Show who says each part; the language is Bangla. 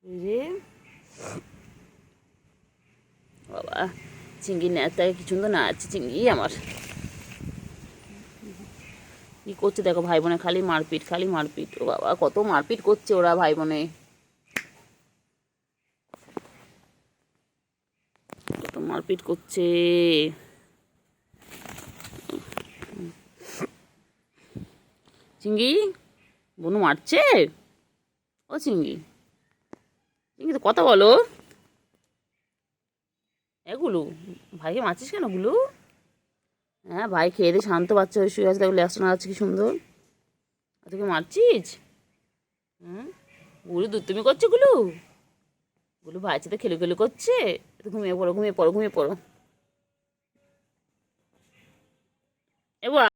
Speaker 1: এই রে বাবা, চিংড়ি নেতাকে কি সুন্দর নাচছে চিংড়ি আমার। কি করছে দেখো ভাই বোনে, খালি মারপিট খালি মারপিট। ও বাবা, কত মারপিট করছে ওরা ভাই বোনে, কত মারপিট করছে। চিংড়ি বনু মারছে। ও চিংড়ি, চিংড়ি তো কথা বলো। এগুলো ভাইকে মারছিস কেন গুলো? হ্যাঁ, ভাই খেয়ে দিয়ে শান্ত বাচ্চা হয়ে শুয়ে আছে, দেখো লেজটা নাড়াচ্ছে কি সুন্দর। আর তোকে মারছিস? হুম, গুলু দুষ্টুমি করছে গুলু। গুলু ভাইয়ের সাথে খেলে খেলে করছে। তো ঘুমিয়ে পড়ো ঘুমিয়ে পড়ো ঘুমিয়ে পড়ো। এবার